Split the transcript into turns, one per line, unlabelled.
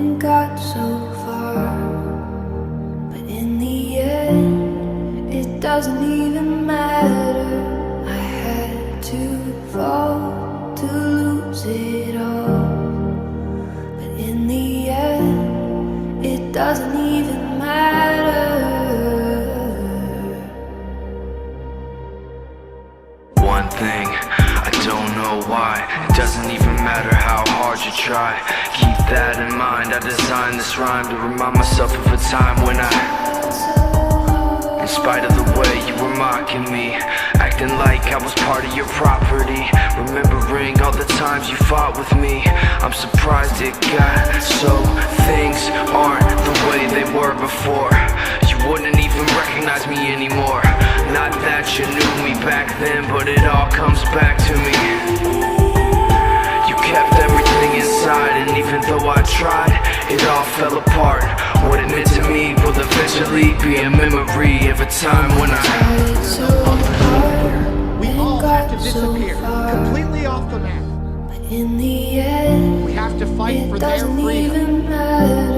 and got so far, but in the end, it doesn't even matter. I had to fall to lose it all, but in the end, it doesn't even matter.
One thing, I don't know why. It doesn't even matter how hard you try. Keep that in mind. I designed this rhyme to remind myself of a time when in spite of the way you were mocking me, acting like I was part of your property, remembering all the times you fought with me, I'm surprised it got so things aren't the way they were before. You wouldn't even recognize me anymore. Not that you knew me back then, but it all comes back to me. You kept everything inside, and even though I tried, it all fell apart. What it meant to me will eventually be a memory of a time when
tried so hard.
We all have to
so
disappear, completely off the map.
But in the end,
We have to fight for
it
their
doesn't
freedom.
even matter.